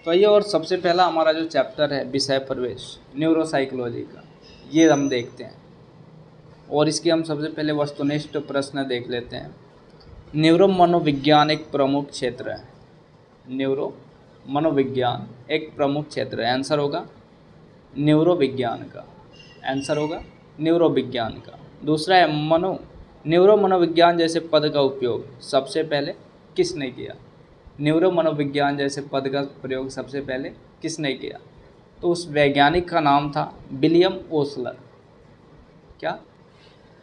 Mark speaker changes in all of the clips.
Speaker 1: तो ये और सबसे पहला हमारा जो चैप्टर है विषय प्रवेश न्यूरोसाइकोलॉजी का, ये हम देखते हैं। और इसके हम सबसे पहले वस्तुनिष्ठ प्रश्न देख लेते हैं। न्यूरो मनोविज्ञान एक प्रमुख क्षेत्र है। न्यूरो मनोविज्ञान एक प्रमुख क्षेत्र है। आंसर होगा न्यूरो विज्ञान का। आंसर होगा न्यूरो विज्ञान का। दूसरा है न्यूरो मनोविज्ञान जैसे पद का उपयोग सबसे पहले किसने किया? न्यूरो मनोविज्ञान जैसे पद का प्रयोग सबसे पहले किसने किया? तो उस वैज्ञानिक का नाम था विलियम ओसलर। क्या?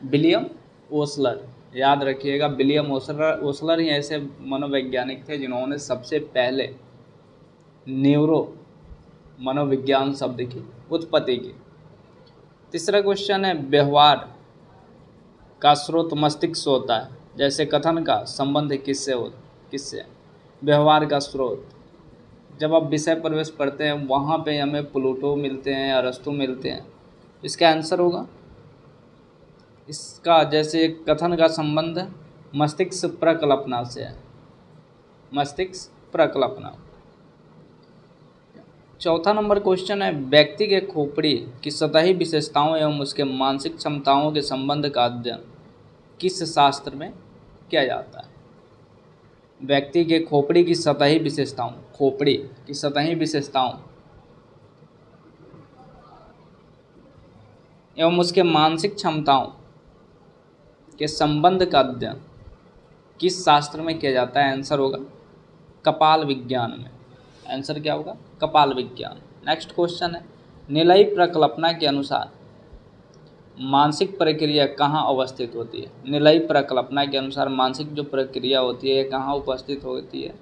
Speaker 1: William Osler. याद रखिएगा, विलियम ओसलर ही ऐसे मनोवैज्ञानिक थे जिन्होंने सबसे पहले न्यूरो मनोविज्ञान शब्द की उत्पत्ति की। तीसरा क्वेश्चन है व्यवहार का स्रोत मस्तिष्क होता है, जैसे कथन का संबंध किससे? व्यवहार का स्रोत, जब आप विषय प्रवेश पढ़ते हैं वहाँ पे हमें प्लूटो मिलते हैं, अरस्तु मिलते हैं। इसका आंसर होगा इसका, जैसे कथन का संबंध मस्तिष्क प्रकल्पना से है। मस्तिष्क प्रकल्पना। चौथा नंबर क्वेश्चन है व्यक्ति के खोपड़ी की सतही विशेषताओं एवं उसके मानसिक क्षमताओं के संबंध का अध्ययन किस शास्त्र में किया जाता है? व्यक्ति के खोपड़ी की सतही विशेषताओं एवं उसके मानसिक क्षमताओं के संबंध का अध्ययन किस शास्त्र में किया जाता है? आंसर होगा कपाल विज्ञान में। आंसर क्या होगा? कपाल विज्ञान। नेक्स्ट क्वेश्चन है निलयी प्रकल्पना के अनुसार मानसिक प्रक्रिया कहाँ अवस्थित होती है? निलयी प्रकल्पना के अनुसार मानसिक जो प्रक्रिया होती है कहाँ उपस्थित होती है?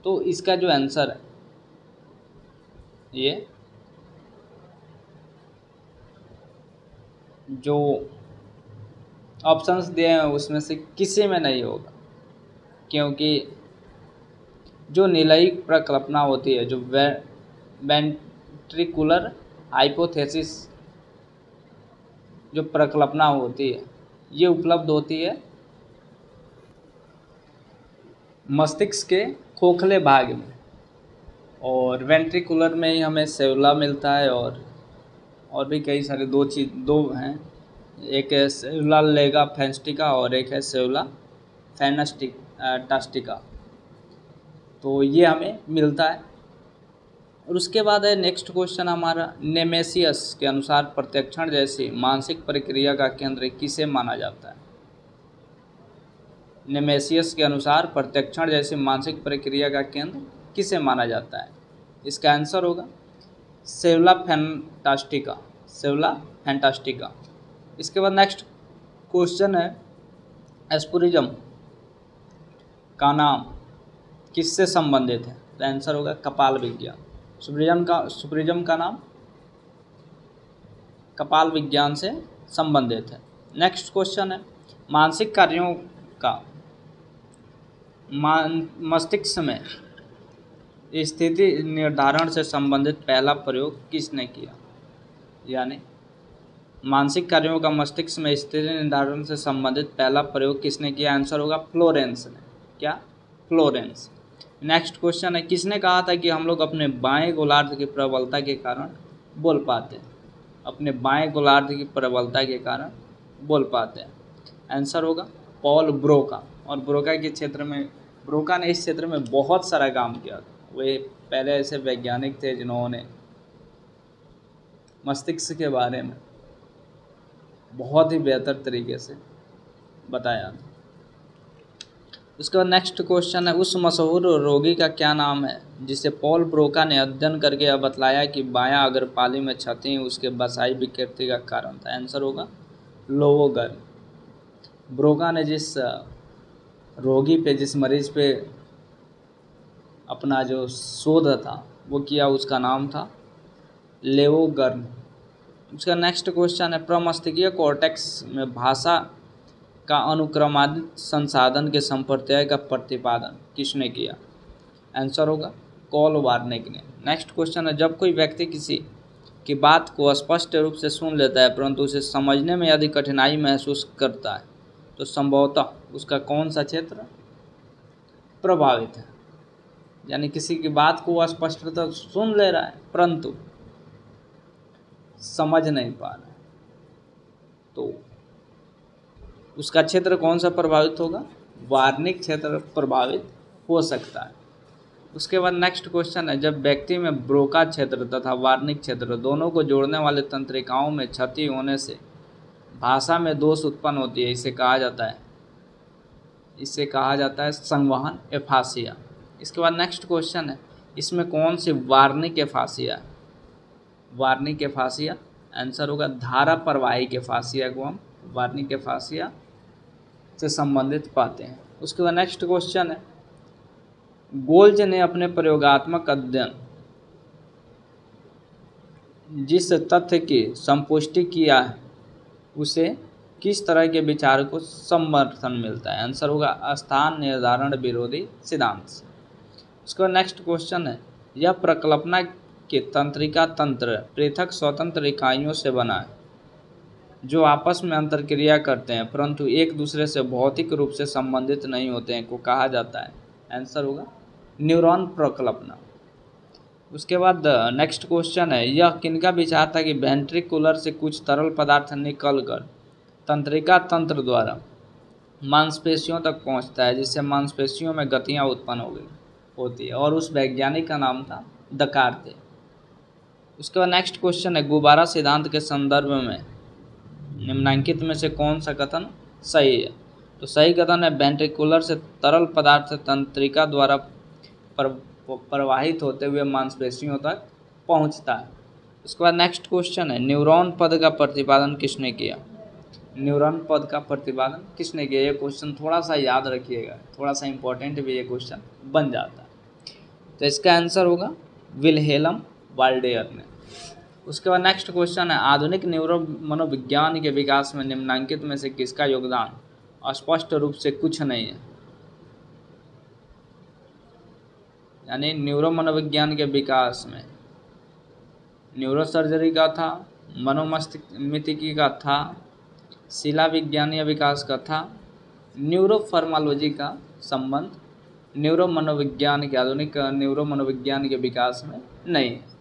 Speaker 1: तो इसका जो आंसर है ये जो ऑप्शंस दिए हैं उसमें से किसी में नहीं होगा, क्योंकि जो निलयी प्रकल्पना होती है, जो वेंट्रिकुलर हाइपोथेसिस जो प्रकल्पना होती है, ये उपलब्ध होती है मस्तिष्क के खोखले भाग में, और वेंट्रिकुलर में ही हमें सेवुला मिलता है, और भी कई सारे दो हैं, एक है सेवुला लेगा फेस्टिका और एक है सेवुला टास्टिका। तो ये हमें मिलता है। और उसके बाद है नेक्स्ट क्वेश्चन हमारा नेमेसियस के अनुसार प्रत्यक्षण जैसी मानसिक प्रक्रिया का केंद्र किसे माना जाता है? नेमेसियस के अनुसार प्रत्यक्षण जैसी मानसिक प्रक्रिया का केंद्र किसे माना जाता है? इसका आंसर होगा सेवुला फैंटास्टिका। इसके बाद नेक्स्ट क्वेश्चन है एस्पुरिज्म का नाम किससे संबंधित है? तो आंसर होगा कपाल विज्ञान। सुपरिज्म का नाम कपाल विज्ञान से संबंधित है। नेक्स्ट क्वेश्चन है मानसिक कार्यों का मस्तिष्क में स्थिति निर्धारण से संबंधित पहला प्रयोग किसने किया? यानी मानसिक कार्यों का मस्तिष्क में स्थिति निर्धारण से संबंधित पहला प्रयोग किसने किया? आंसर होगा फ्लोरेंस ने। क्या? फ्लोरेंस। नेक्स्ट क्वेश्चन है किसने कहा था कि हम लोग अपने बाएं गोलार्ध की प्रबलता के कारण बोल पाते हैं? अपने बाएं गोलार्ध की प्रबलता के कारण बोल पाते हैं। आंसर होगा पॉल ब्रोका। और ब्रोका ने इस क्षेत्र में बहुत सारा काम किया था। वे पहले ऐसे वैज्ञानिक थे जिन्होंने मस्तिष्क के बारे में बहुत ही बेहतर तरीके से बताया था। उसके बाद नेक्स्ट क्वेश्चन है उस मशहूर रोगी का क्या नाम है जिसे पॉल ब्रोका ने अध्ययन करके यह बतलाया कि बायां अग्रपाली में क्षति उसके बसाई विकृति का कारण था? आंसर होगा लोवोगर्न। ब्रोका ने जिस मरीज पे अपना जो शोध था वो किया, उसका नाम था लेवोगर्न। उसका नेक्स्ट क्वेश्चन है प्रमस्तिष्कीय कॉर्टेक्स में भाषा का अनुक्रमादित संसाधन के संप्रत्यय का प्रतिपादन किसने किया? आंसर होगा कॉल वार्निक ने। नेक्स्ट क्वेश्चन है जब कोई व्यक्ति किसी की बात को स्पष्ट रूप से सुन लेता है परंतु उसे समझने में यदि कठिनाई महसूस करता है तो संभवतः उसका कौन सा क्षेत्र प्रभावित है? यानी किसी की बात को वो स्पष्टता सुन ले रहा है परंतु समझ नहीं पा रहा है, तो उसका क्षेत्र कौन सा प्रभावित होगा? वार्निक क्षेत्र प्रभावित हो सकता है। उसके बाद नेक्स्ट क्वेश्चन है, जब व्यक्ति में ब्रोका क्षेत्र तथा वार्निक क्षेत्र दोनों को जोड़ने वाले तंत्रिकाओं में क्षति होने से भाषा में दोष उत्पन्न होती है, इसे कहा जाता है संवहन एफासिया। इसके बाद नेक्स्ट क्वेश्चन है, इसमें कौन सी वार्निक एफासिया है? वार्निक एफासिया आंसर होगा धारा प्रवाहिक एफासिया को हम वार्निक एफासिया से संबंधित पाते हैं। उसके बाद नेक्स्ट क्वेश्चन है, गोल्ज ने अपने प्रयोगात्मक अध्ययन जिस तथ्य की संपुष्टि किया है उसे किस तरह के विचार को समर्थन मिलता है? आंसर होगा स्थान निर्धारण विरोधी सिद्धांत से। उसके बाद नेक्स्ट क्वेश्चन है, यह प्रकल्पना के तंत्रिका तंत्र पृथक स्वतंत्र इकाइयों से बना है जो आपस में अंतरक्रिया करते हैं परंतु एक दूसरे से भौतिक रूप से संबंधित नहीं होते हैं को कहा जाता है? आंसर होगा न्यूरॉन प्रकल्पना। उसके बाद नेक्स्ट क्वेश्चन है, यह किनका विचार था कि वेंट्रिकुलर से कुछ तरल पदार्थ निकलकर तंत्रिका तंत्र द्वारा मांसपेशियों तक पहुंचता है जिससे मांसपेशियों में गतियां उत्पन्न होती है, और उस वैज्ञानिक का नाम था दकार्ते। उसके बाद नेक्स्ट क्वेश्चन है, गुब्बारा सिद्धांत के संदर्भ में निम्नलिखित में से कौन सा कथन सही है? तो सही कथन है वेंट्रिकुलर से तरल पदार्थ तंत्रिका द्वारा प्रवाहित होते हुए मांसपेशियों तक पहुंचता है। उसके बाद नेक्स्ट क्वेश्चन है, न्यूरॉन पद का प्रतिपादन किसने किया? न्यूरॉन पद का प्रतिपादन किसने किया? ये क्वेश्चन थोड़ा सा याद रखिएगा, थोड़ा सा इंपॉर्टेंट भी ये क्वेश्चन बन जाता है। तो इसका आंसर होगा विल्हेल्म वाल्डेयर ने। उसके बाद नेक्स्ट क्वेश्चन है, आधुनिक न्यूरो मनोविज्ञान के विकास में निम्नलिखित में से किसका योगदान स्पष्ट रूप से कुछ नहीं है? यानी न्यूरो मनोविज्ञान के विकास में न्यूरोसर्जरी का था, मनोमस्तिष्की का था, शिला विज्ञान या विकास का था, न्यूरोफार्माकोलॉजी का संबंध न्यूरो मनोविज्ञान के आधुनिक न्यूरो मनोविज्ञान के विकास में नहीं है।